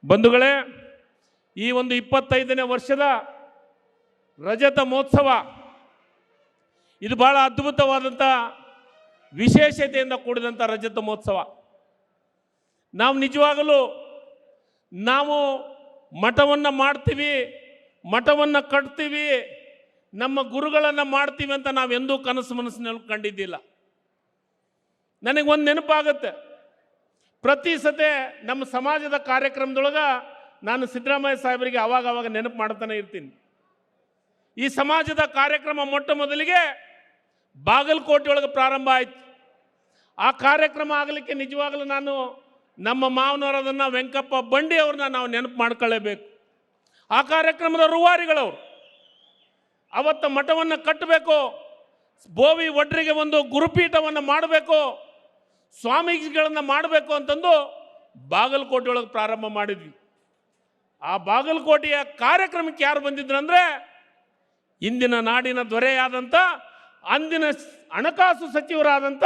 ಬಂಧುಗಳೇ, ಈ ಒಂದು 25ನೇ ವರ್ಷದ ರಜತ ಮಹೋತ್ಸವ ಇದು ಬಹಳ ಅದ್ಭುತವಾದಂಥ ವಿಶೇಷತೆಯಿಂದ ಕೂಡಿದಂಥ ರಜತ ಮಹೋತ್ಸವ. ನಾವು ನಿಜವಾಗಲೂ ನಾವು ಮಠವನ್ನು ಮಾಡ್ತೀವಿ, ಮಠವನ್ನು ಕಟ್ತೀವಿ, ನಮ್ಮ ಗುರುಗಳನ್ನು ಮಾಡ್ತೀವಿ ಅಂತ ನಾವೆಂದೂ ಕನಸು ಮನಸ್ಸಿನಲ್ಲಿ ಕಂಡಿದ್ದಿಲ್ಲ. ನನಗೊಂದು ನೆನಪಾಗುತ್ತೆ, ಪ್ರತಿ ಸತೆ ನಮ್ಮ ಸಮಾಜದ ಕಾರ್ಯಕ್ರಮದೊಳಗೆ ನಾನು ಸಿದ್ದರಾಮಯ್ಯ ಸಾಹೇಬರಿಗೆ ಆವಾಗ ನೆನಪು ಮಾಡ್ತಾನೆ ಇರ್ತೀನಿ. ಈ ಸಮಾಜದ ಕಾರ್ಯಕ್ರಮ ಮೊಟ್ಟ ಮೊದಲಿಗೆ ಬಾಗಲಕೋಟೆ ಒಳಗೆ ಪ್ರಾರಂಭ ಆಯಿತು. ಆ ಕಾರ್ಯಕ್ರಮ ಆಗಲಿಕ್ಕೆ ನಿಜವಾಗಲೂ ನಾನು ನಮ್ಮ ಮಾವನವರದನ್ನು ವೆಂಕಪ್ಪ ಬಂಡಿ ಅವ್ರನ್ನ ನಾವು ನೆನಪು ಮಾಡ್ಕೊಳ್ಳೇಬೇಕು. ಆ ಕಾರ್ಯಕ್ರಮದ ರೂವಾರಿಗಳವರು ಅವತ್ತು ಮಠವನ್ನು ಕಟ್ಟಬೇಕು, ಬೋವಿ ಒಡ್ರಿಗೆ ಒಂದು ಗುರುಪೀಠವನ್ನು ಮಾಡಬೇಕು, ಸ್ವಾಮೀಜಿಗಳನ್ನು ಮಾಡಬೇಕು ಅಂತಂದು ಬಾಗಲಕೋಟೆ ಒಳಗೆ ಪ್ರಾರಂಭ ಮಾಡಿದ್ವಿ. ಆ ಬಾಗಲಕೋಟೆಯ ಕಾರ್ಯಕ್ರಮಕ್ಕೆ ಯಾರು ಬಂದಿದ್ರಂದರೆ ಇಂದಿನ ನಾಡಿನ ದೊರೆಯಾದಂಥ ಅಂದಿನ ಹಣಕಾಸು ಸಚಿವರಾದಂಥ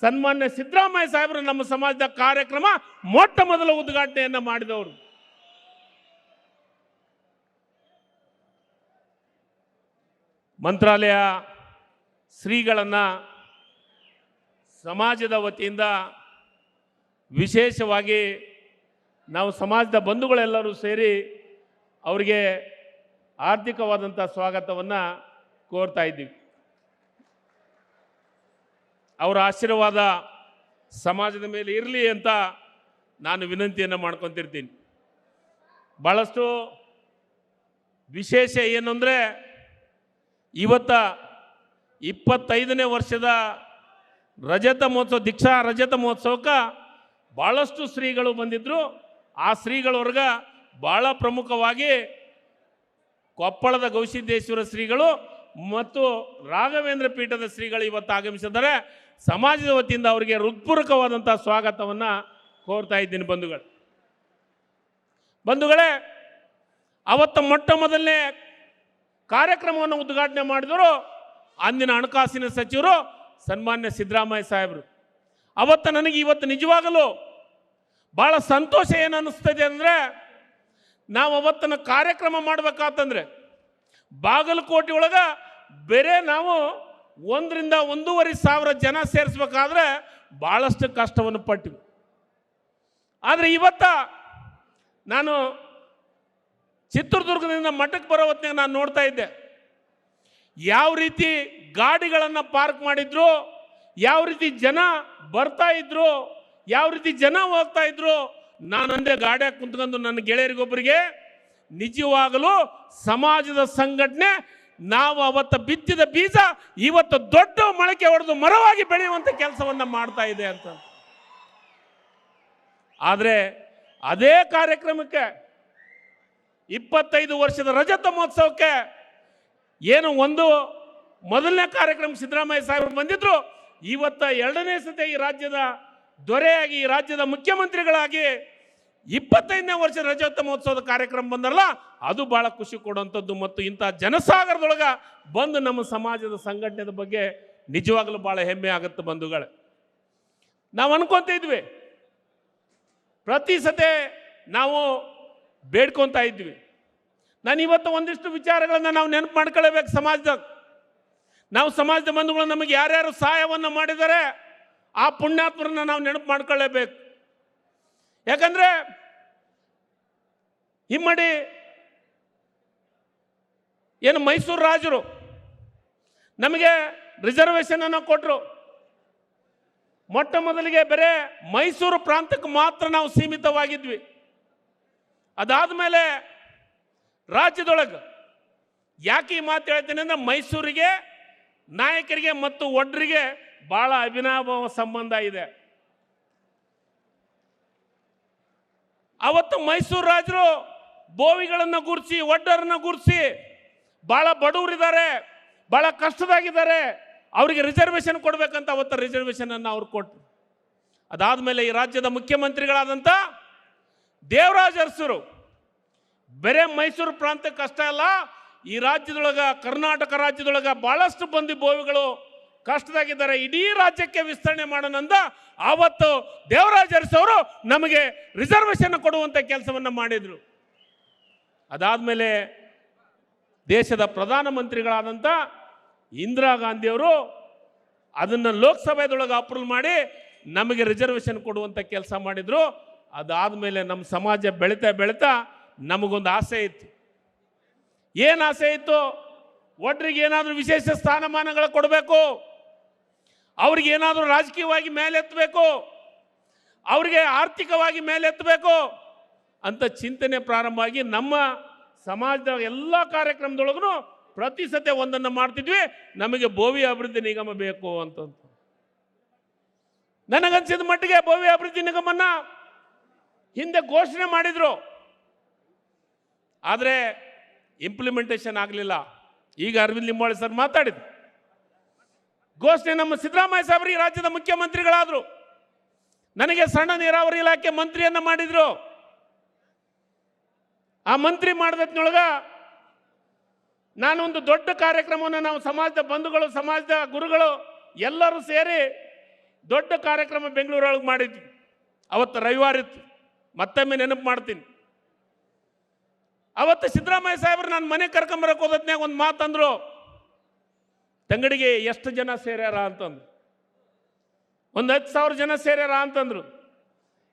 ಸನ್ಮಾನ್ಯ ಸಿದ್ದರಾಮಯ್ಯ ಸಾಹೇಬರು ನಮ್ಮ ಸಮಾಜದ ಕಾರ್ಯಕ್ರಮ ಮೊಟ್ಟ ಮೊದಲ ಉದ್ಘಾಟನೆಯನ್ನು ಮಾಡಿದವರು. ಮಂತ್ರಾಲಯ ಶ್ರೀಗಳನ್ನು ಸಮಾಜದ ವತಿಯಿಂದ ವಿಶೇಷವಾಗಿ ನಾವು ಸಮಾಜದ ಬಂಧುಗಳೆಲ್ಲರೂ ಸೇರಿ ಅವರಿಗೆ ಆರ್ಥಿಕವಾದಂಥ ಸ್ವಾಗತವನ್ನು ಕೋರ್ತಾ ಇದ್ದೀವಿ. ಅವರ ಆಶೀರ್ವಾದ ಸಮಾಜದ ಮೇಲೆ ಇರಲಿ ಅಂತ ನಾನು ವಿನಂತಿಯನ್ನು ಮಾಡ್ಕೊತಿರ್ತೀನಿ. ಭಾಳಷ್ಟು ವಿಶೇಷ ಏನು ಅಂದರೆ ಇವತ್ತ 25ನೇ ವರ್ಷದ ರಜತ ಮಹೋತ್ಸವ, ದೀಕ್ಷಾ ರಜತ ಮಹೋತ್ಸವಕ್ಕೆ ಭಾಳಷ್ಟು ಶ್ರೀಗಳು ಬಂದಿದ್ದರು. ಆ ಶ್ರೀಗಳವ್ರಿಗೆ ಭಾಳ ಪ್ರಮುಖವಾಗಿ ಕೊಪ್ಪಳದ ಗವಿಸಿದ್ದೇಶ್ವರ ಶ್ರೀಗಳು ಮತ್ತು ರಾಘವೇಂದ್ರ ಪೀಠದ ಶ್ರೀಗಳು ಇವತ್ತು ಆಗಮಿಸಿದ್ದಾರೆ. ಸಮಾಜದ ವತಿಯಿಂದ ಅವರಿಗೆ ಹೃತ್ಪೂರ್ವಕವಾದಂಥ ಸ್ವಾಗತವನ್ನು ಕೋರ್ತಾ ಇದ್ದೀನಿ. ಬಂಧುಗಳೇ, ಅವತ್ತು ಮೊಟ್ಟ ಮೊದಲನೇ ಕಾರ್ಯಕ್ರಮವನ್ನು ಉದ್ಘಾಟನೆ ಮಾಡಿದರು ಅಂದಿನ ಹಣಕಾಸಿನ ಸಚಿವರು ಸನ್ಮಾನ್ಯ ಸಿದ್ದರಾಮಯ್ಯ ಸಾಹೇಬರು. ಅವತ್ತು ನನಗೆ ಇವತ್ತು ನಿಜವಾಗಲೂ ಭಾಳ ಸಂತೋಷ ಏನು ಅನ್ನಿಸ್ತದೆ ಅಂದರೆ, ನಾವು ಅವತ್ತನ್ನು ಕಾರ್ಯಕ್ರಮ ಮಾಡಬೇಕಾತಂದ್ರೆ ಬಾಗಲಕೋಟೆ ಒಳಗೆ ಬೇರೆ ನಾವು 1 ರಿಂದ 1.5 ಸಾವಿರ ಜನ ಸೇರಿಸ್ಬೇಕಾದ್ರೆ ಭಾಳಷ್ಟು ಕಷ್ಟವನ್ನು ಪಟ್ಟಿವಿ. ಆದರೆ ಇವತ್ತ ನಾನು ಚಿತ್ರದುರ್ಗದಿಂದ ಮಠಕ್ಕೆ ಬರೋ ಹೊತ್ತಿನಾಗ ನಾನು ನೋಡ್ತಾ ಇದ್ದೆ, ಯಾವ ರೀತಿ ಗಾಡಿಗಳನ್ನು ಪಾರ್ಕ್ ಮಾಡಿದ್ರು, ಯಾವ ರೀತಿ ಜನ ಬರ್ತಾ ಇದ್ರು, ಯಾವ ರೀತಿ ಜನ ಹೋಗ್ತಾ ಇದ್ರು. ನಾನಂದೆ ಗಾಡಿಯಾಗ ಕುಂತ್ಕೊಂಡು ನನ್ನ ಗೆಳೆಯರಿಗೊಬ್ಬರಿಗೆ, ನಿಜವಾಗಲೂ ಸಮಾಜದ ಸಂಘಟನೆ ನಾವು ಅವತ್ತು ಬಿತ್ತಿದ ಬೀಜ ಇವತ್ತು ದೊಡ್ಡ ಮೊಳಕೆ ಹೊಡೆದು ಮರವಾಗಿ ಬೆಳೆಯುವಂಥ ಕೆಲಸವನ್ನು ಮಾಡ್ತಾ ಇದೆ ಅಂತ. ಆದರೆ ಅದೇ ಕಾರ್ಯಕ್ರಮಕ್ಕೆ 25 ವರ್ಷದ ರಜತ ಮಹೋತ್ಸವಕ್ಕೆ ಏನು ಒಂದು ಮೊದಲನೇ ಕಾರ್ಯಕ್ರಮ ಸಿದ್ದರಾಮಯ್ಯ ಸಾಹೇಬರು ಬಂದಿದ್ರು, ಇವತ್ತು 2ನೇ ಸತಿ ಈ ರಾಜ್ಯದ ದೊರೆಯಾಗಿ, ಈ ರಾಜ್ಯದ ಮುಖ್ಯಮಂತ್ರಿಗಳಾಗಿ 25ನೇ ವರ್ಷದ ರಜತ ಮಹೋತ್ಸವದ ಕಾರ್ಯಕ್ರಮ ಬಂದರಲ್ಲ, ಅದು ಭಾಳ ಖುಷಿ ಕೊಡುವಂಥದ್ದು. ಮತ್ತು ಇಂಥ ಜನಸಾಗರದೊಳಗೆ ಬಂದು ನಮ್ಮ ಸಮಾಜದ ಸಂಘಟನೆದ ಬಗ್ಗೆ ನಿಜವಾಗಲೂ ಭಾಳ ಹೆಮ್ಮೆ ಆಗುತ್ತೆ. ಬಂಧುಗಳೇ, ನಾವು ಅನ್ಕೊತ ಇದ್ವಿ, ಪ್ರತಿ ಸತೆ ನಾವು ಬೇಡ್ಕೊತಾ ಇದ್ವಿ. ನಾನು ಇವತ್ತು ಒಂದಿಷ್ಟು ವಿಚಾರಗಳನ್ನು ನಾವು ನೆನಪು ಮಾಡ್ಕೊಳ್ಳೇಬೇಕು. ನಾವು ಸಮಾಜದ ಬಂಧುಗಳು ನಮಗೆ ಯಾರ್ಯಾರು ಸಹಾಯವನ್ನು ಮಾಡಿದ್ದಾರೆ ಆ ಪುಣ್ಯಾತ್ಮರನ್ನ ನಾವು ನೆನಪು ಮಾಡ್ಕೊಳ್ಳೇಬೇಕು. ಯಾಕಂದರೆ ಹಿಮ್ಮಡಿ ಏನು ಮೈಸೂರು ರಾಜರು ನಮಗೆ ರಿಸರ್ವೇಷನ್ ಅನ್ನು ಕೊಟ್ಟರು. ಮೊಟ್ಟ ಮೊದಲಿಗೆ ಬರೇ ಮೈಸೂರು ಪ್ರಾಂತಕ್ಕೆ ಮಾತ್ರ ನಾವು ಸೀಮಿತವಾಗಿದ್ವಿ. ಅದಾದಮೇಲೆ ರಾಜ್ಯದೊಳಗೆ ಯಾಕೆ ಈ ಮಾತು ಹೇಳ್ತೀನಿ ಅಂದರೆ, ಮೈಸೂರಿಗೆ, ನಾಯಕರಿಗೆ ಮತ್ತು ಒಡ್ರಿಗೆ ಭಾಳ ಅವಿನಾಭಾವ ಸಂಬಂಧ ಇದೆ. ಅವತ್ತು ಮೈಸೂರು ರಾಜರು ಬೋವಿಗಳನ್ನು ಗುರುತಿಸಿ, ಒಡ್ಡರನ್ನು ಗುರುತಿಸಿ, ಭಾಳ ಬಡವರಿದ್ದಾರೆ, ಭಾಳ ಕಷ್ಟದಾಗಿದ್ದಾರೆ, ಅವರಿಗೆ ರಿಸರ್ವೇಷನ್ ಕೊಡಬೇಕಂತ ಅವತ್ತು ರಿಸರ್ವೇಷನ್ ಅನ್ನು ಅವ್ರು ಕೊಟ್ಟರು. ಅದಾದಮೇಲೆ ಈ ರಾಜ್ಯದ ಮುಖ್ಯಮಂತ್ರಿಗಳಾದಂಥ ದೇವರಾಜ ಅರಸರು ಬೇರೆ ಮೈಸೂರು ಪ್ರಾಂತಕ್ಕೆ ಅಷ್ಟೇ ಅಲ್ಲ, ಈ ರಾಜ್ಯದೊಳಗೆ, ಕರ್ನಾಟಕ ರಾಜ್ಯದೊಳಗೆ ಭಾಳಷ್ಟು ಮಂದಿ ಬೋವಿಗಳು ಕಷ್ಟದಾಗಿದ್ದಾರೆ, ಇಡೀ ರಾಜ್ಯಕ್ಕೆ ವಿಸ್ತರಣೆ ಮಾಡೋಣಂದ ಆವತ್ತು ದೇವರಾಜ ಅರಸು ಅವರು ನಮಗೆ ರಿಸರ್ವೇಶನ್ ಕೊಡುವಂಥ ಕೆಲಸವನ್ನು ಮಾಡಿದರು. ಅದಾದಮೇಲೆ ದೇಶದ ಪ್ರಧಾನಮಂತ್ರಿಗಳಾದಂಥ ಇಂದಿರಾ ಗಾಂಧಿಯವರು ಅದನ್ನು ಲೋಕಸಭೆದೊಳಗೆ ಅಪ್ರೂವ್ ಮಾಡಿ ನಮಗೆ ರಿಸರ್ವೇಶನ್ ಕೊಡುವಂಥ ಕೆಲಸ ಮಾಡಿದರು. ಅದಾದಮೇಲೆ ನಮ್ಮ ಸಮಾಜ ಬೆಳೀತಾ ಬೆಳೀತಾ ನಮಗೊಂದು ಆಸೆ ಇತ್ತು. ಏನು ಆಸೆ ಇತ್ತು? ಒಡ್ರಿಗೆ ಏನಾದರೂ ವಿಶೇಷ ಸ್ಥಾನಮಾನಗಳು ಕೊಡಬೇಕು, ಅವ್ರಿಗೆ ಏನಾದರೂ ರಾಜಕೀಯವಾಗಿ ಮೇಲೆತ್ತಬೇಕು, ಅವರಿಗೆ ಆರ್ಥಿಕವಾಗಿ ಮೇಲೆತ್ತಬೇಕು ಅಂತ ಚಿಂತನೆ ಪ್ರಾರಂಭ ಆಗಿ ನಮ್ಮ ಸಮಾಜದ ಎಲ್ಲ ಕಾರ್ಯಕ್ರಮದೊಳಗೂ ಪ್ರತಿ ಸತೆ ಒಂದನ್ನು ಮಾಡ್ತಿದ್ವಿ, ನಮಗೆ ಬೋವಿ ಅಭಿವೃದ್ಧಿ ನಿಗಮ ಬೇಕು ಅಂತ. ನನಗನ್ಸಿದ ಮಟ್ಟಿಗೆ ಬೋವಿ ಅಭಿವೃದ್ಧಿ ನಿಗಮನ್ನ ಹಿಂದೆ ಘೋಷಣೆ ಮಾಡಿದ್ರು, ಆದರೆ ಇಂಪ್ಲಿಮೆಂಟೇಷನ್ ಆಗಲಿಲ್ಲ. ಈಗ ಅರವಿಂದ್ ಲಿಂಬಾವಳಿ ಸರ್ ಮಾತಾಡಿದ್ರು, ಘೋಷಣೆ ನಮ್ಮ ಸಿದ್ದರಾಮಯ್ಯ ಸಾಹೇಬರು ಈ ರಾಜ್ಯದ ಮುಖ್ಯಮಂತ್ರಿಗಳಾದರು, ನನಗೆ ಸಣ್ಣ ನೀರಾವರಿ ಇಲಾಖೆ ಮಂತ್ರಿಯನ್ನ ಮಾಡಿದ್ರು. ಆ ಮಂತ್ರಿ ಮಾಡಿದೊಳಗ ನಾನೊಂದು ದೊಡ್ಡ ಕಾರ್ಯಕ್ರಮವನ್ನು ನಾವು ಸಮಾಜದ ಬಂಧುಗಳು, ಸಮಾಜದ ಗುರುಗಳು ಎಲ್ಲರೂ ಸೇರಿ ದೊಡ್ಡ ಕಾರ್ಯಕ್ರಮ ಬೆಂಗಳೂರೊಳಗೆ ಮಾಡಿದ್ವಿ. ಅವತ್ತು ರವಿವಾರ ಇತ್ತು, ಮತ್ತೊಮ್ಮೆ ನೆನಪು ಮಾಡ್ತೀನಿ. ಅವತ್ತು ಸಿದ್ದರಾಮಯ್ಯ ಸಾಹೇಬರು ನಾನು ಮನೆ ಕರ್ಕೊಂಬರಕ್ಕೆ ಹೋದತ್ನಾಗ ಒಂದು ಮಾತಂದ್ರು, ತಂಗಡಿಗೆ ಎಷ್ಟು ಜನ ಸೇರ್ಯಾರ ಅಂತಂದ್ರು. ಒಂದು 10,000 ಜನ ಸೇರ್ಯಾರ ಅಂತಂದ್ರು.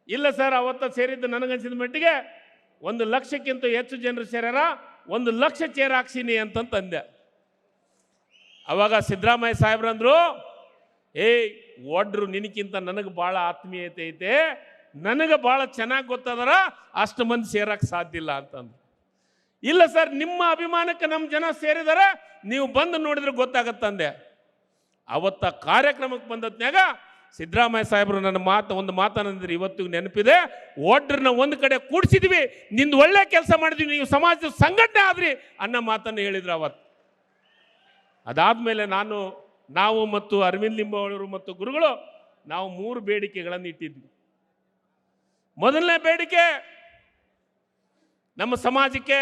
ಇಲ್ಲ ಸರ್, ಅವತ್ತು ಸೇರಿದ್ದು ನನಗನ್ಸಿದ ಮಟ್ಟಿಗೆ 1,00,000ಕ್ಕಿಂತ ಹೆಚ್ಚು ಜನರು ಸೇರ್ಯಾರ, 1,00,000 ಚೇರ್ ಹಾಕ್ಸೀನಿ ಅಂತಂದೆ. ಅವಾಗ ಸಿದ್ದರಾಮಯ್ಯ ಸಾಹೇಬ್ರಂದ್ರು, ಒಡ್ರು ನಿನಕ್ಕಿಂತ ನನಗೆ ಭಾಳ ಆತ್ಮೀಯತೆ ಐತೆ, ನನಗೆ ಭಾಳ ಚೆನ್ನಾಗಿ ಗೊತ್ತದರ, ಅಷ್ಟು ಮಂದಿ ಸೇರಕ್ಕೆ ಸಾಧ್ಯ ಇಲ್ಲ ಅಂತಂದ್ರು. ಇಲ್ಲ ಸರ್, ನಿಮ್ಮ ಅಭಿಮಾನಕ್ಕೆ ನಮ್ಮ ಜನ ಸೇರಿದಾರೆ, ನೀವು ಬಂದು ನೋಡಿದ್ರೆ ಗೊತ್ತಾಗತ್ತಂದೆ. ಅವತ್ತ ಕಾರ್ಯಕ್ರಮಕ್ಕೆ ಬಂದತ್ನಾಗ ಸಿದ್ದರಾಮಯ್ಯ ಸಾಹೇಬರು ನನ್ನ ಒಂದು ಮಾತನ್ನಂದ್ರೆ ಇವತ್ತಿಗೂ ನೆನಪಿದೆ. ಒಡ್ರನ್ನ ಒಂದು ಕಡೆ ಕೂಡಿಸಿದ್ವಿ, ನಿಂದು ಒಳ್ಳೆ ಕೆಲಸ ಮಾಡಿದ್ವಿ, ನೀವು ಸಮಾಜದ ಸಂಘಟನೆ ಆದ್ರಿ ಅನ್ನೋ ಮಾತನ್ನು ಹೇಳಿದ್ರು ಅವತ್ತು. ಅದಾದ್ಮೇಲೆ ನಾವು ಮತ್ತು ಅರವಿಂದ್ ಲಿಂಬಾವಳಿಯವರು ಮತ್ತು ಗುರುಗಳು ನಾವು 3 ಬೇಡಿಕೆಗಳನ್ನು ಇಟ್ಟಿದ್ವಿ. ಮೊದಲನೇ ಬೇಡಿಕೆ, ನಮ್ಮ ಸಮಾಜಕ್ಕೆ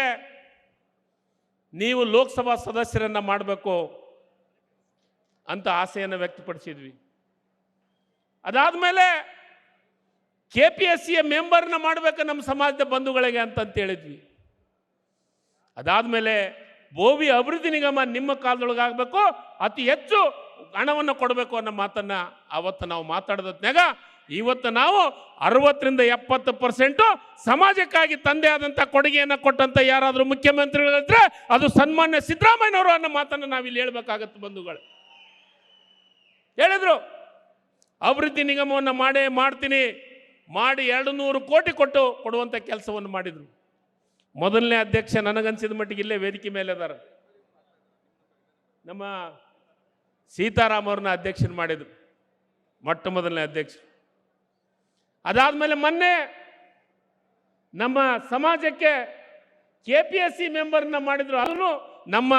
ನೀವು ಲೋಕಸಭಾ ಸದಸ್ಯರನ್ನ ಮಾಡಬೇಕು ಅಂತ ಆಸೆಯನ್ನು ವ್ಯಕ್ತಪಡಿಸಿದ್ವಿ. ಅದಾದ್ಮೇಲೆ KPSCಯ ಮೆಂಬರ್ನ ಮಾಡಬೇಕು ನಮ್ಮ ಸಮಾಜದ ಬಂಧುಗಳಿಗೆ ಅಂತ ಹೇಳಿದ್ವಿ. ಅದಾದ್ಮೇಲೆ ಬೋವಿ ಅಭಿವೃದ್ಧಿ ನಿಗಮ ನಿಮ್ಮ ಕಾಲದೊಳಗಾಗಬೇಕು, ಅತಿ ಹೆಚ್ಚು ಹಣವನ್ನು ಕೊಡಬೇಕು ಅನ್ನೋ ಮಾತನ್ನ ಅವತ್ತು ನಾವು ಮಾತಾಡೋದ್ನಾಗ ಇವತ್ತು ನಾವು 60ರಿಂದ 70% ಸಮಾಜಕ್ಕಾಗಿ ತಂದೆ ಆದಂಥ ಕೊಡುಗೆಯನ್ನು ಕೊಟ್ಟಂತ ಯಾರಾದರೂ ಮುಖ್ಯಮಂತ್ರಿಗಳಿದ್ರೆ ಅದು ಸನ್ಮಾನ್ಯ ಸಿದ್ದರಾಮಯ್ಯನವರು ಅನ್ನೋ ಮಾತನ್ನು ನಾವಿಲ್ಲಿ ಹೇಳ್ಬೇಕಾಗತ್ತೆ. ಬಂಧುಗಳು ಹೇಳಿದ್ರು, ಅಭಿವೃದ್ಧಿ ನಿಗಮವನ್ನು ಮಾಡ್ತೀನಿ ಮಾಡಿ 200 ಕೋಟಿ ಕೊಡುವಂಥ ಕೆಲಸವನ್ನು ಮಾಡಿದರು. ಮೊದಲನೇ ಅಧ್ಯಕ್ಷ ನನಗನ್ಸಿದ ಮಟ್ಟಿಗೆ ಇಲ್ಲೇ ವೇದಿಕೆ ಮೇಲೆ ಅದಾರ, ನಮ್ಮ ಸೀತಾರಾಮ್ ಅವ್ರನ್ನ ಅಧ್ಯಕ್ಷನ ಮಾಡಿದರು, ಮೊಟ್ಟ ಮೊದಲನೇ ಅಧ್ಯಕ್ಷ. ಅದಾದ್ಮೇಲೆ ಮೊನ್ನೆ ನಮ್ಮ ಸಮಾಜಕ್ಕೆ KPSC ಮೆಂಬರ್ನ ಮಾಡಿದ್ರು, ಅದನ್ನು ನಮ್ಮ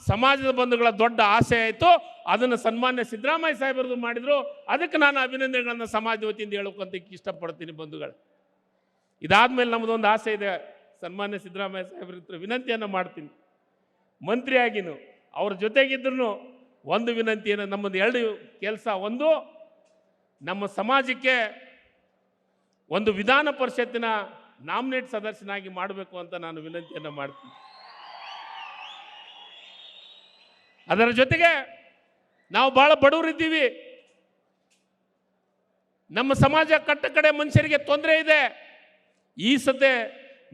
ಸಮಾಜದ ಬಂಧುಗಳ ದೊಡ್ಡ ಆಸೆ ಆಯಿತು. ಅದನ್ನು ಸನ್ಮಾನ್ಯ ಸಿದ್ದರಾಮಯ್ಯ ಸಾಹೇಬರದು ಮಾಡಿದ್ರು. ಅದಕ್ಕೆ ನಾನು ಅಭಿನಂದನೆಗಳನ್ನು ಸಮಾಜದ ವತಿಯಿಂದ ಹೇಳೋಕ್ಕಂತ ಇಷ್ಟಪಡ್ತೀನಿ ಬಂಧುಗಳು. ಇದಾದ್ಮೇಲೆ ನಮ್ಮದೊಂದು ಆಸೆ ಇದೆ, ಸನ್ಮಾನ್ಯ ಸಿದ್ದರಾಮಯ್ಯ ಸಾಹೇಬ್ರ ಹತ್ರ ವಿನಂತಿಯನ್ನು ಮಾಡ್ತೀನಿ. ಮಂತ್ರಿಯಾಗಿನು ಅವ್ರ ಜೊತೆಗಿದ್ರು ಒಂದು ವಿನಂತಿಯನ್ನು, ನಮ್ಮದು 2 ಕೆಲಸ. ಒಂದು, ನಮ್ಮ ಸಮಾಜಕ್ಕೆ ಒಂದು ವಿಧಾನ ಪರಿಷತ್ತಿನ ನಾಮಿನೇಟ್ ಸದಸ್ಯನಾಗಿ ಮಾಡಬೇಕು ಅಂತ ನಾನು ವಿನಂತಿಯನ್ನು ಮಾಡ್ತೀನಿ. ಅದರ ಜೊತೆಗೆ ನಾವು ಭಾಳ ಬಡವರಿದ್ದೀವಿ, ನಮ್ಮ ಸಮಾಜ ಕಟ್ಟ ಕಡೆ ಮನುಷ್ಯರಿಗೆ ತೊಂದರೆ ಇದೆ. ಈ ಸತೆ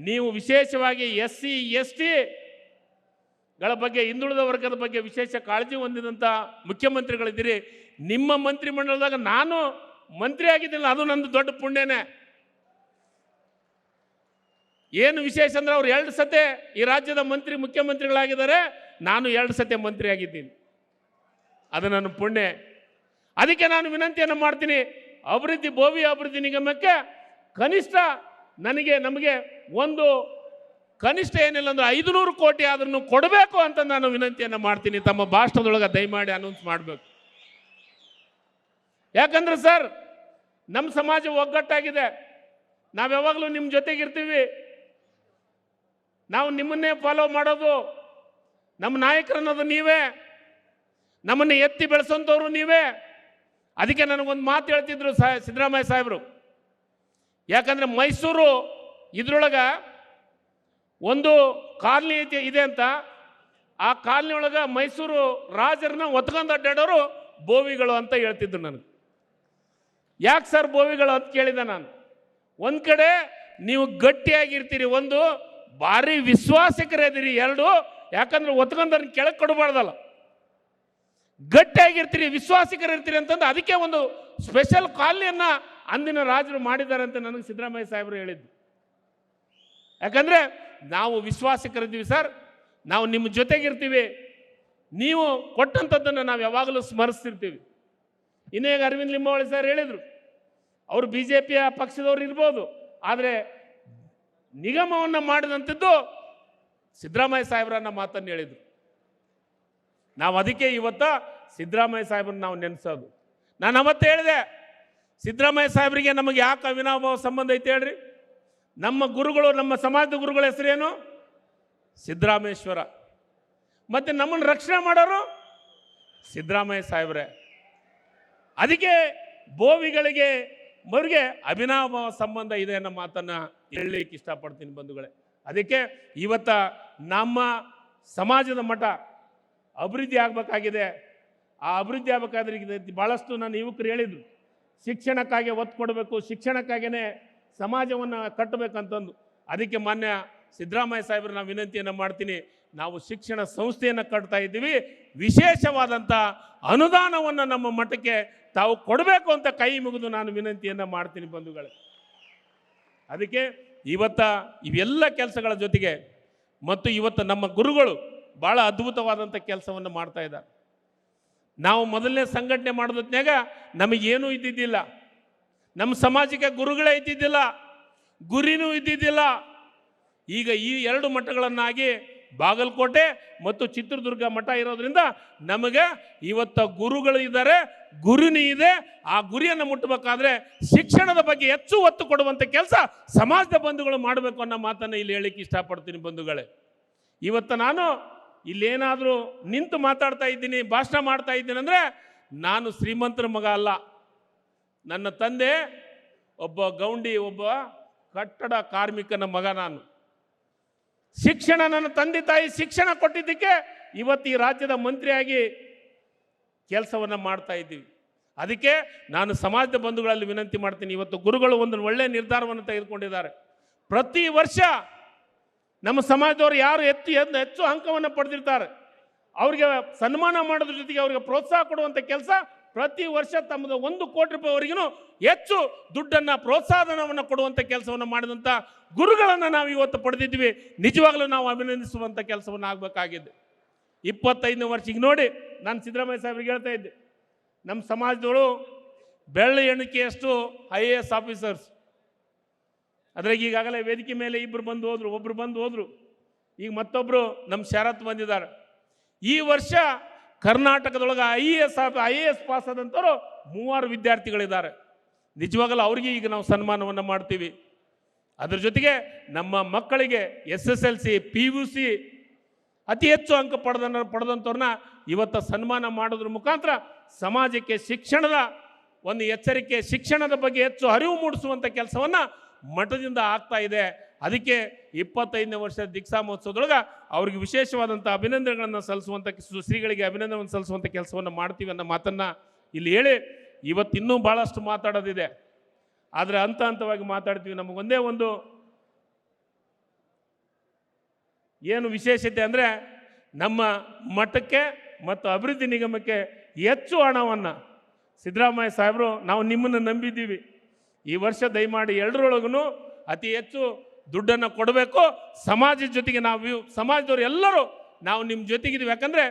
ನೀವು ವಿಶೇಷವಾಗಿ SC ST ಗಳ ಬಗ್ಗೆ, ಹಿಂದುಳಿದ ವರ್ಗದ ಬಗ್ಗೆ ವಿಶೇಷ ಕಾಳಜಿ ಹೊಂದಿದಂಥ ಮುಖ್ಯಮಂತ್ರಿಗಳಿದ್ದೀರಿ. ನಿಮ್ಮ ಮಂತ್ರಿಮಂಡಲದಾಗ ನಾನು ಮಂತ್ರಿ ಆಗಿದ್ದಿಲ್ಲ, ಅದು ನಂದು ದೊಡ್ಡ ಪುಣ್ಯನೇ. ಏನು ವಿಶೇಷ ಅಂದ್ರೆ ಅವ್ರು 2 ಸತೆ ಈ ರಾಜ್ಯದ ಮುಖ್ಯಮಂತ್ರಿಗಳಾಗಿದ್ದಾರೆ, ನಾನು 2 ಸತೆ ಮಂತ್ರಿ ಆಗಿದ್ದೀನಿ, ಅದು ನನ್ನ ಪುಣ್ಯ. ಅದಕ್ಕೆ ನಾನು ವಿನಂತಿಯನ್ನು ಮಾಡ್ತೀನಿ, ಬೋವಿ ಅಭಿವೃದ್ಧಿ ನಿಗಮಕ್ಕೆ ಕನಿಷ್ಠ ನಮಗೆ ಒಂದು ಕನಿಷ್ಠ ಏನಿಲ್ಲ ಅಂದ್ರೆ 500 ಕೋಟಿ ಆದ್ರೂ ಕೊಡಬೇಕು ಅಂತ ನಾನು ವಿನಂತಿಯನ್ನು ಮಾಡ್ತೀನಿ. ತಮ್ಮ ಭಾಷಣದೊಳಗೆ ದಯಮಾಡಿ ಅನೌನ್ಸ್ ಮಾಡಬೇಕು. ಯಾಕಂದ್ರೆ ಸರ್, ನಮ್ಮ ಸಮಾಜ ಒಗ್ಗಟ್ಟಾಗಿದೆ, ನಾವು ಯಾವಾಗಲೂ ನಿಮ್ಮ ಜೊತೆಗಿರ್ತೀವಿ, ನಾವು ನಿಮ್ಮನ್ನೇ ಫಾಲೋ ಮಾಡೋದು, ನಮ್ಮ ನಾಯಕರನ್ನೋದು ನೀವೇ. ನಮ್ಮನ್ನು ಎತ್ತಿ ಬೆಳೆಸೋಂಥವ್ರು ನೀವೇ. ಅದಕ್ಕೆ ನನಗೊಂದು ಮಾತು ಹೇಳ್ತಿದ್ರು ಸಿದ್ದರಾಮಯ್ಯ ಸಾಹೇಬರು. ಯಾಕಂದರೆ ಮೈಸೂರು ಇದ್ರೊಳಗೆ ಒಂದು ಕಾಲನಿ ಇದೆ ಅಂತ, ಆ ಕಾಲನಿ ಒಳಗೆ ಮೈಸೂರು ರಾಜರನ್ನ ಒತ್ಕೊಂಡು ಅಡ್ಡಾಡೋರು ಬೋವಿಗಳು ಅಂತ ಹೇಳ್ತಿದ್ರು ನನಗೆ. ಯಾಕೆ ಸರ್ ಬೋವಿಗಳು ಅಂತ ಕೇಳಿದೆ ನಾನು. ಒಂದು ಕಡೆ ನೀವು ಗಟ್ಟಿಯಾಗಿರ್ತೀರಿ, ಒಂದು ಭಾರಿ ವಿಶ್ವಾಸಿಕರಿದ್ದೀರಿ, ಎರಡು ಯಾಕಂದ್ರೆ ಒತ್ಕೊಂಡವ್ರನ್ನ ಕೆಳಗೆ ಕೊಡಬಾರ್ದಲ್ಲ, ಗಟ್ಟಿಯಾಗಿರ್ತೀರಿ, ವಿಶ್ವಾಸಿಕರಿರ್ತೀರಿ ಅಂತಂದು ಅದಕ್ಕೆ ಒಂದು ಸ್ಪೆಷಲ್ ಕಾಲನಿಯನ್ನು ಅಂದಿನ ರಾಜರು ಮಾಡಿದ್ದಾರೆ ಅಂತ ನನಗೆ ಸಿದ್ದರಾಮಯ್ಯ ಸಾಹೇಬರು ಹೇಳಿದ್ದು. ಯಾಕಂದರೆ ನಾವು ವಿಶ್ವಾಸಿಕರಿದ್ದೀವಿ ಸರ್, ನಾವು ನಿಮ್ಮ ಜೊತೆಗಿರ್ತೀವಿ, ನೀವು ಕೊಟ್ಟಂಥದ್ದನ್ನು ನಾವು ಯಾವಾಗಲೂ ಸ್ಮರಿಸ್ತಿರ್ತೀವಿ. ಇನ್ನೂ ಈಗ ಅರವಿಂದ್ ಲಿಂಬಾವಳಿ ಸರ್ ಹೇಳಿದರು, ಅವರು BJPಯ ಪಕ್ಷದವ್ರು ಇರ್ಬೋದು, ಆದರೆ ನಿಗಮವನ್ನು ಮಾಡಿದಂಥದ್ದು ಸಿದ್ದರಾಮಯ್ಯ ಸಾಹೇಬ್ರನ್ನ ಮಾತನ್ನು ಹೇಳಿದರು. ನಾವು ಅದಕ್ಕೆ ಇವತ್ತು ಸಿದ್ದರಾಮಯ್ಯ ಸಾಹೇಬ್ರನ್ನ ನಾವು ನೆನೆಸೋದು. ನಾನು ಅವತ್ತು ಹೇಳಿದೆ, ಸಿದ್ದರಾಮಯ್ಯ ಸಾಹೇಬರಿಗೆ ನಮಗೆ ಯಾಕೆ ಅವಿನಾಭಾವ ಸಂಬಂಧ ಐತೆ ಹೇಳ್ರಿ. ನಮ್ಮ ಗುರುಗಳು, ನಮ್ಮ ಸಮಾಜದ ಗುರುಗಳ ಹೆಸರೇನು? ಸಿದ್ದರಾಮೇಶ್ವರ. ಮತ್ತು ನಮ್ಮನ್ನು ರಕ್ಷಣೆ ಮಾಡೋರು ಸಿದ್ದರಾಮಯ್ಯ ಸಾಹೇಬ್ರೆ. ಅದಕ್ಕೆ ಬೋವಿಗಳಿಗೆ ಅವರಿಗೆ ಅವಿನಾಭಾವ ಸಂಬಂಧ ಇದೆ ಅನ್ನೋ ಮಾತನ್ನು ಹೇಳಲಿಕ್ಕೆ ಇಷ್ಟಪಡ್ತೀನಿ ಬಂಧುಗಳೇ. ಅದಕ್ಕೆ ಇವತ್ತ ನಮ್ಮ ಸಮಾಜದ ಮಟ್ಟ ಅಭಿವೃದ್ಧಿ ಆಗಬೇಕಾಗಿದೆ. ಆ ಅಭಿವೃದ್ಧಿ ಆಗಬೇಕಾದ್ರೆ ಭಾಳಷ್ಟು ನನ್ನ ಯುವಕರು ಹೇಳಿದರು, ಶಿಕ್ಷಣಕ್ಕಾಗಿ ಒತ್ತು ಕೊಡಬೇಕು, ಶಿಕ್ಷಣಕ್ಕಾಗಿಯೇ ಸಮಾಜವನ್ನು ಕಟ್ಟಬೇಕಂತಂದು. ಅದಕ್ಕೆ ಮಾನ್ಯ ಸಿದ್ದರಾಮಯ್ಯ ಸಾಹೇಬ್ರು ನಾವು ವಿನಂತಿಯನ್ನು ಮಾಡ್ತೀನಿ, ನಾವು ಶಿಕ್ಷಣ ಸಂಸ್ಥೆಯನ್ನು ಕಟ್ತಾ ಇದ್ದೀವಿ, ವಿಶೇಷವಾದಂಥ ಅನುದಾನವನ್ನು ನಮ್ಮ ಮಠಕ್ಕೆ ತಾವು ಕೊಡಬೇಕು ಅಂತ ಕೈ ಮುಗಿದು ನಾನು ವಿನಂತಿಯನ್ನು ಮಾಡ್ತೀನಿ ಬಂಧುಗಳೇ. ಅದಕ್ಕೆ ಇವತ್ತ ಇವೆಲ್ಲ ಕೆಲಸಗಳ ಜೊತೆಗೆ ಮತ್ತು ಇವತ್ತು ನಮ್ಮ ಗುರುಗಳು ಭಾಳ ಅದ್ಭುತವಾದಂಥ ಕೆಲಸವನ್ನು ಮಾಡ್ತಾ ಇದ್ದಾರೆ. ನಾವು ಮೊದಲನೇ ಸಂಘಟನೆ ಮಾಡೋದ್ನಾಗ ನಮಗೇನೂ ಇದ್ದಿದ್ದಿಲ್ಲ, ನಮ್ಮ ಸಮಾಜಕ್ಕೆ ಗುರುಗಳೇ ಇದ್ದಿದ್ದಿಲ್ಲ, ಗುರಿನೂ ಇದ್ದಿದ್ದಿಲ್ಲ. ಈಗ ಈ ಎರಡು ಮಠಗಳನ್ನಾಗಿ ಬಾಗಲಕೋಟೆ ಮತ್ತು ಚಿತ್ರದುರ್ಗ ಮಠ ಇರೋದ್ರಿಂದ ನಮಗೆ ಇವತ್ತು ಗುರುಗಳು ಇದ್ದಾರೆ, ಗುರುನಿ ಇದೆ. ಆ ಗುರಿಯನ್ನು ಮುಟ್ಟಬೇಕಾದ್ರೆ ಶಿಕ್ಷಣದ ಬಗ್ಗೆ ಹೆಚ್ಚು ಒತ್ತು ಕೊಡುವಂಥ ಕೆಲಸ ಸಮಾಜದ ಬಂಧುಗಳು ಮಾಡಬೇಕು ಅನ್ನೋ ಮಾತನ್ನು ಇಲ್ಲಿ ಹೇಳಲಿಕ್ಕೆ ಇಷ್ಟಪಡ್ತೀನಿ ಬಂಧುಗಳೇ. ಇವತ್ತು ನಾನು ಇಲ್ಲೇನಾದರೂ ನಿಂತು ಮಾತಾಡ್ತಾ ಇದ್ದೀನಿ, ಭಾಷಣ ಮಾಡ್ತಾ ಇದ್ದೀನಿ ಅಂದರೆ ನಾನು ಶ್ರೀಮಂತರ ಮಗ ಅಲ್ಲ. ನನ್ನ ತಂದೆ ಒಬ್ಬ ಗೌಂಡಿ, ಒಬ್ಬ ಕಟ್ಟಡ ಕಾರ್ಮಿಕನ ಮಗ. ನಾನು ಶಿಕ್ಷಣ, ನನ್ನ ತಂದೆ ತಾಯಿ ಶಿಕ್ಷಣ ಕೊಟ್ಟಿದ್ದಕ್ಕೆ ಇವತ್ತು ಈ ರಾಜ್ಯದ ಮಂತ್ರಿಯಾಗಿ ಕೆಲಸವನ್ನು ಮಾಡ್ತಾ ಇದ್ದೀವಿ. ಅದಕ್ಕೆ ನಾನು ಸಮಾಜದ ಬಂಧುಗಳಲ್ಲಿ ವಿನಂತಿ ಮಾಡ್ತೀನಿ, ಇವತ್ತು ಗುರುಗಳು ಒಂದು ಒಳ್ಳೆಯ ನಿರ್ಧಾರವನ್ನು ತೆಗೆದುಕೊಂಡಿದ್ದಾರೆ. ಪ್ರತಿ ವರ್ಷ ನಮ್ಮ ಸಮಾಜದವರು ಯಾರು ಹೆಚ್ಚು ಅಂಕವನ್ನು ಪಡೆದಿರ್ತಾರೆ ಅವರಿಗೆ ಸನ್ಮಾನ ಮಾಡೋದ್ರ ಜೊತೆಗೆ ಅವರಿಗೆ ಪ್ರೋತ್ಸಾಹ ಕೊಡುವಂಥ ಕೆಲಸ ಪ್ರತಿ ವರ್ಷ ತಮ್ಮದು 1 ಕೋಟಿ ರೂಪಾಯಿವರೆಗೂ ಹೆಚ್ಚು ದುಡ್ಡನ್ನು, ಪ್ರೋತ್ಸಾಹನವನ್ನು ಕೊಡುವಂಥ ಕೆಲಸವನ್ನು ಮಾಡಿದಂಥ ಗುರುಗಳನ್ನು ನಾವು ಇವತ್ತು ಪಡೆದಿದ್ವಿ. ನಿಜವಾಗಲೂ ನಾವು ಅಭಿನಂದಿಸುವಂಥ ಕೆಲಸವನ್ನು ಆಗಬೇಕಾಗಿದೆ. 25ನೇ ವರ್ಷ ಈಗ ನೋಡಿ, ನಾನು ಸಿದ್ದರಾಮಯ್ಯ ಸಾಹೇಬ್ರಿಗೆ ಹೇಳ್ತಾ ಇದ್ದೆ, ನಮ್ಮ ಸಮಾಜದವರು ಬೆಳ್ಳಿ ಎಣಿಕೆಯಷ್ಟು IAS ಆಫೀಸರ್ಸ್, ಅದ್ರಾಗ ಈಗಾಗಲೇ ವೇದಿಕೆ ಮೇಲೆ ಒಬ್ಬರು ಬಂದು ಹೋದ್ರು. ಈಗ ಮತ್ತೊಬ್ಬರು ನಮ್ಮ ಶರತ್ ಬಂದಿದ್ದಾರೆ. ಈ ವರ್ಷ ಕರ್ನಾಟಕದೊಳಗೆ IAS ಪಾಸ್ ಆದಂಥವ್ರು 3 ವಿದ್ಯಾರ್ಥಿಗಳಿದ್ದಾರೆ. ನಿಜವಾಗಲೂ ಅವರಿಗೆ ಈಗ ನಾವು ಸನ್ಮಾನವನ್ನು ಮಾಡ್ತೀವಿ. ಅದ್ರ ಜೊತೆಗೆ ನಮ್ಮ ಮಕ್ಕಳಿಗೆ SSLC PUC ಅತಿ ಹೆಚ್ಚು ಅಂಕ ಪಡೆದಂಥವ್ರನ್ನ ಇವತ್ತು ಸನ್ಮಾನ ಮಾಡೋದ್ರ ಮುಖಾಂತರ ಸಮಾಜಕ್ಕೆ ಶಿಕ್ಷಣದ ಒಂದು ಎಚ್ಚರಿಕೆ, ಶಿಕ್ಷಣದ ಬಗ್ಗೆ ಹೆಚ್ಚು ಅರಿವು ಮೂಡಿಸುವಂಥ ಕೆಲಸವನ್ನು ಮಠದಿಂದ ಆಗ್ತಾ ಇದೆ. ಅದಕ್ಕೆ 25ನೇ ವರ್ಷದ ದೀಕ್ಷಾ ಮಹೋತ್ಸವದೊಳಗೆ ಅವ್ರಿಗೆ ವಿಶೇಷವಾದಂಥ ಅಭಿನಂದನೆಗಳನ್ನು ಸಲ್ಲಿಸುವಂಥ, ಶ್ರೀಗಳಿಗೆ ಅಭಿನಂದನೆಯನ್ನು ಸಲ್ಲಿಸುವಂಥ ಕೆಲಸವನ್ನು ಮಾಡ್ತೀವಿ ಅನ್ನೋ ಮಾತನ್ನು ಇಲ್ಲಿ ಹೇಳಿ, ಇವತ್ತು ಇನ್ನೂ ಭಾಳಷ್ಟು ಮಾತಾಡೋದಿದೆ, ಆದರೆ ಹಂತವಾಗಿ ಮಾತಾಡ್ತೀವಿ. ನಮಗೊಂದೇ ಒಂದು ಏನು ವಿಶೇಷತೆ ಅಂದರೆ, ನಮ್ಮ ಮಠಕ್ಕೆ ಮತ್ತು ಅಭಿವೃದ್ಧಿ ನಿಗಮಕ್ಕೆ ಹೆಚ್ಚು ಹಣವನ್ನು ಸಿದ್ದರಾಮಯ್ಯ ಸಾಹೇಬರು, ನಾವು ನಿಮ್ಮನ್ನು ನಂಬಿದ್ದೀವಿ, ಈ ವರ್ಷ ದಯಮಾಡಿ ಎರಡರೊಳಗೂ ಅತಿ ಹೆಚ್ಚು ದುಡ್ಡನ್ನು ಕೊಡಬೇಕು. ಸಮಾಜದ ಜೊತೆಗೆ ನಾವು ಸಮಾಜದವರು ಎಲ್ಲರೂ ನಾವು ನಿಮ್ಮ ಜೊತೆಗಿದ್ದೀವಿ. ಯಾಕಂದರೆ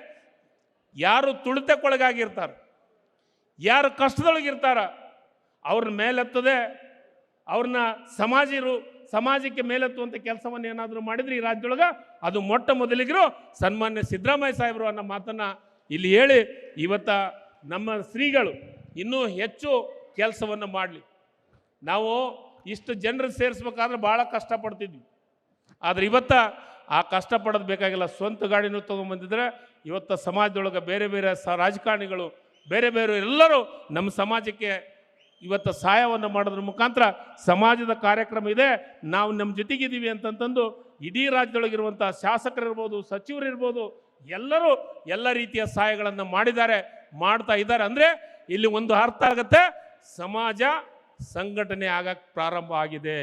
ಯಾರು ತುಳಿತಕ್ಕೊಳಗಾಗಿರ್ತಾರೆ, ಯಾರು ಕಷ್ಟದೊಳಗಿರ್ತಾರ, ಅವ್ರನ್ನ ಮೇಲೆತ್ತದೆ, ಅವ್ರನ್ನ ಸಮಾಜಕ್ಕೆ ಮೇಲೆತ್ತುವಂಥ ಕೆಲಸವನ್ನು ಏನಾದರೂ ಮಾಡಿದರೆ ಈ ರಾಜ್ಯದೊಳಗೆ ಅದು ಮೊಟ್ಟ ಮೊದಲಿಗರು ಸನ್ಮಾನ್ಯ ಸಿದ್ದರಾಮಯ್ಯ ಸಾಹೇಬರು ಅನ್ನೋ ಮಾತನ್ನು ಇಲ್ಲಿ ಹೇಳಿ, ಇವತ್ತು ನಮ್ಮ ಶ್ರೀಗಳು ಇನ್ನೂ ಹೆಚ್ಚು ಕೆಲಸವನ್ನು ಮಾಡಲಿ. ನಾವು ಇಷ್ಟು ಜನರು ಸೇರಿಸ್ಬೇಕಾದ್ರೆ ಭಾಳ ಕಷ್ಟಪಡ್ತಿದ್ವಿ, ಆದರೆ ಇವತ್ತು ಆ ಕಷ್ಟಪಡೋದು ಬೇಕಾಗಿಲ್ಲ. ಸ್ವಂತ ಗಾಡಿನೂ ತೊಗೊಂಬಂದಿದ್ರೆ ಇವತ್ತು ಸಮಾಜದೊಳಗೆ ಬೇರೆ ಬೇರೆ ರಾಜಕಾರಣಿಗಳು ಬೇರೆ ಬೇರೆ ಎಲ್ಲರೂ ನಮ್ಮ ಸಮಾಜಕ್ಕೆ ಇವತ್ತು ಸಹಾಯವನ್ನು ಮಾಡೋದ್ರ ಮುಖಾಂತರ ಸಮಾಜದ ಕಾರ್ಯಕ್ರಮ ಇದೆ, ನಾವು ನಮ್ಮ ಜೊತೆಗಿದ್ದೀವಿ ಅಂತಂತಂದು ಇಡೀ ರಾಜ್ಯದೊಳಗಿರುವಂಥ ಶಾಸಕರಿರ್ಬೋದು, ಸಚಿವರಿರ್ಬೋದು, ಎಲ್ಲರೂ ಎಲ್ಲ ರೀತಿಯ ಸಹಾಯಗಳನ್ನು ಮಾಡಿದ್ದಾರೆ, ಮಾಡ್ತಾ ಇದ್ದಾರೆ. ಅಂದರೆ ಇಲ್ಲಿ ಒಂದು ಅರ್ಥ ಆಗುತ್ತೆ, ಸಮಾಜ ಸಂಘಟನೆ ಆಗಕ್ಕೆ ಪ್ರಾರಂಭ ಆಗಿದೆ.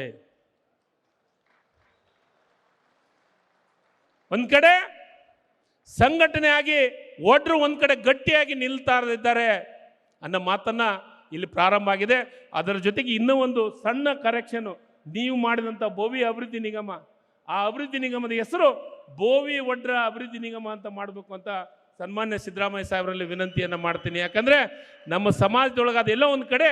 ಒಂದು ಕಡೆ ಸಂಘಟನೆ ಆಗಿ ಒಡ್ರು ಒಂದು ಕಡೆ ಗಟ್ಟಿಯಾಗಿ ನಿಲ್ತಾ ಇದ್ದಾರೆ ಅನ್ನೋ ಮಾತನ್ನ ಇಲ್ಲಿ ಪ್ರಾರಂಭ ಆಗಿದೆ. ಅದರ ಜೊತೆಗೆ ಇನ್ನೂ ಒಂದು ಸಣ್ಣ ಕರೆಕ್ಷನು, ನೀವು ಮಾಡಿದಂಥ ಬೋವಿ ಅಭಿವೃದ್ಧಿ ನಿಗಮ, ಆ ಅಭಿವೃದ್ಧಿ ನಿಗಮದ ಹೆಸರು ಬೋವಿ ಒಡ್ರ ಅಭಿವೃದ್ಧಿ ನಿಗಮ ಅಂತ ಮಾಡಬೇಕು ಅಂತ ಸನ್ಮಾನ್ಯ ಸಿದ್ದರಾಮಯ್ಯ ಸಾಹೇಬರಲ್ಲಿ ವಿನಂತಿಯನ್ನು ಮಾಡ್ತೀನಿ. ಯಾಕಂದರೆ ನಮ್ಮ ಸಮಾಜದೊಳಗೆ ಅದೆಲ್ಲ ಒಂದು ಕಡೆ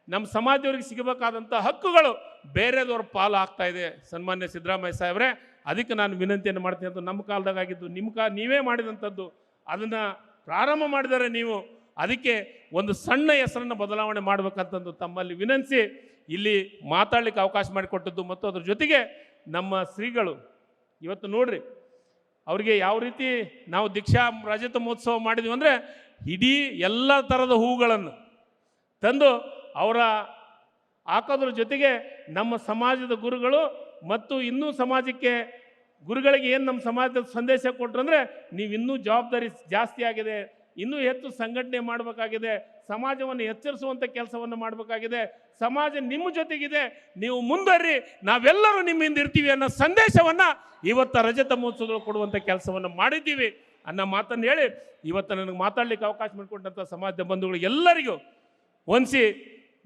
ನಮ್ಮ ಸಮಾಜದವ್ರಿಗೆ ಸಿಗಬೇಕಾದಂಥ ಹಕ್ಕುಗಳು ಬೇರೆದವ್ರ ಪಾಲು ಆಗ್ತಾ ಇದೆ. ಸನ್ಮಾನ್ಯ ಸಿದ್ದರಾಮಯ್ಯ ಸಾಹೇಬ್ರೆ, ಅದಕ್ಕೆ ನಾನು ವಿನಂತಿಯನ್ನು ಮಾಡ್ತೀನಿ ಅಂತ ನಮ್ಮ ಕಾಲದಾಗಿದ್ದು ನೀವೇ ಮಾಡಿದಂಥದ್ದು, ಅದನ್ನು ಪ್ರಾರಂಭ ಮಾಡಿದರೆ ನೀವು, ಅದಕ್ಕೆ ಒಂದು ಸಣ್ಣ ಹೆಸರನ್ನು ಬದಲಾವಣೆ ಮಾಡಬೇಕಂತಂದು ತಮ್ಮಲ್ಲಿ ವಿನಂತಿಸಿ ಇಲ್ಲಿ ಮಾತಾಡಲಿಕ್ಕೆ ಅವಕಾಶ ಮಾಡಿಕೊಟ್ಟದ್ದು. ಮತ್ತು ಅದ್ರ ಜೊತೆಗೆ ನಮ್ಮ ಶ್ರೀಗಳು ಇವತ್ತು ನೋಡ್ರಿ, ಅವರಿಗೆ ಯಾವ ರೀತಿ ನಾವು ದೀಕ್ಷಾ ರಜತ ಮಹೋತ್ಸವ ಮಾಡಿದ್ವಿ ಅಂದರೆ ಇಡೀ ಎಲ್ಲ ಥರದ ಹೂಗಳನ್ನು ತಂದು ಅವರ ಹಾಕೋದ್ರ ಜೊತೆಗೆ ನಮ್ಮ ಸಮಾಜದ ಗುರುಗಳು ಮತ್ತು ಇನ್ನೂ ಸಮಾಜಕ್ಕೆ ಗುರುಗಳಿಗೆ ಏನು ನಮ್ಮ ಸಮಾಜದ ಸಂದೇಶ ಕೊಟ್ಟರು ಅಂದರೆ, ನೀವು ಇನ್ನೂ ಜವಾಬ್ದಾರಿ ಜಾಸ್ತಿ ಆಗಿದೆ, ಇನ್ನೂ ಹೆಚ್ಚು ಸಂಘಟನೆ ಮಾಡಬೇಕಾಗಿದೆ, ಸಮಾಜವನ್ನು ಎಚ್ಚರಿಸುವಂಥ ಕೆಲಸವನ್ನು ಮಾಡಬೇಕಾಗಿದೆ, ಸಮಾಜ ನಿಮ್ಮ ಜೊತೆಗಿದೆ, ನೀವು ಮುಂದುವರ್ರಿ, ನಾವೆಲ್ಲರೂ ನಿಮ್ಮಿಂದ ಇರ್ತೀವಿ ಅನ್ನೋ ಸಂದೇಶವನ್ನು ಇವತ್ತು ರಜತ ಮಹೋತ್ಸವದಲ್ಲಿ ಕೊಡುವಂಥ ಕೆಲಸವನ್ನು ಮಾಡಿದ್ದೀವಿ ಅನ್ನೋ ಮಾತನ್ನು ಹೇಳಿ ಇವತ್ತು ನನಗೆ ಮಾತಾಡಲಿಕ್ಕೆ ಅವಕಾಶ ಮಾಡಿಕೊಟ್ಟಂಥ ಸಮಾಜದ ಬಂಧುಗಳು ಎಲ್ಲರಿಗೂ ಹೊಂದಿಸಿ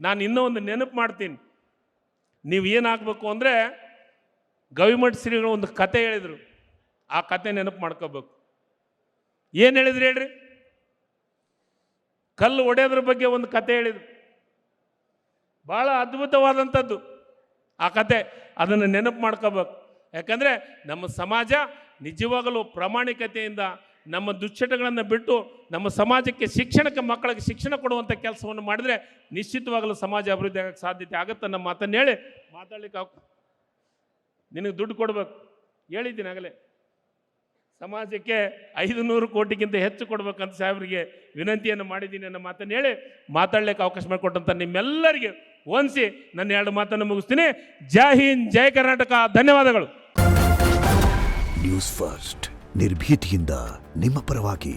ನಾನು ಇನ್ನೂ ಒಂದು ನೆನಪು ಮಾಡ್ತೀನಿ. ನೀವು ಏನಾಗಬೇಕು ಅಂದರೆ, ಗವಿಮಠ ಶ್ರೀಗಳು ಒಂದು ಕತೆ ಹೇಳಿದರು, ಆ ಕತೆ ನೆನಪು ಮಾಡ್ಕೋಬೇಕು. ಏನು ಹೇಳಿದ್ರು ಹೇಳ್ರಿ? ಕಲ್ಲು ಒಡೆಯೋದ್ರ ಬಗ್ಗೆ ಒಂದು ಕತೆ ಹೇಳಿದರು, ಭಾಳ ಅದ್ಭುತವಾದಂಥದ್ದು ಆ ಕತೆ. ಅದನ್ನು ನೆನಪು ಮಾಡ್ಕೋಬೇಕು. ಯಾಕಂದರೆ ನಮ್ಮ ಸಮಾಜ ನಿಜವಾಗಲೂ ಪ್ರಾಮಾಣಿಕತೆಯಿಂದ ನಮ್ಮ ದುಶ್ಚಟಗಳನ್ನು ಬಿಟ್ಟು ನಮ್ಮ ಸಮಾಜಕ್ಕೆ ಶಿಕ್ಷಣಕ್ಕೆ, ಮಕ್ಕಳಿಗೆ ಶಿಕ್ಷಣ ಕೊಡುವಂಥ ಕೆಲಸವನ್ನು ಮಾಡಿದರೆ ನಿಶ್ಚಿತವಾಗಲೂ ಸಮಾಜ ಅಭಿವೃದ್ಧಿ ಆಗೋಕ್ಕೆ ಸಾಧ್ಯತೆ ಆಗುತ್ತೆ. ನಮ್ಮ ಮಾತನ್ನು ಹೇಳಿ ಮಾತಾಡಲಿಕ್ಕೆ ನಿನಗೆ ದುಡ್ಡು ಕೊಡಬೇಕು ಹೇಳಿದ್ದೀನಿ ಆಗಲೇ, ಸಮಾಜಕ್ಕೆ 500 ಕೋಟಿಗಿಂತ ಹೆಚ್ಚು ಕೊಡ್ಬೇಕಂತ ಸಾಹೇಬರಿಗೆ ವಿನಂತಿಯನ್ನು ಮಾಡಿದ್ದೀನಿ ಅನ್ನೋ ಮಾತನ್ನು ಹೇಳಿ ಮಾತಾಡಲಿಕ್ಕೆ ಅವಕಾಶ ಮಾಡಿಕೊಟ್ಟಂಥ ನಿಮ್ಮೆಲ್ಲರಿಗೆ ಹೊಂದಿಸಿ ನನ್ನ 2 ಮಾತನ್ನು ಮುಗಿಸ್ತೀನಿ. ಜೈ ಹಿಂದ್, ಜೈ ಕರ್ನಾಟಕ, ಧನ್ಯವಾದಗಳು. ನ್ಯೂಸ್ ಫಸ್ಟ್, ನಿರ್ಭೀತಿಯಿಂದ ನಿಮ್ಮ ಪರವಾಗಿ.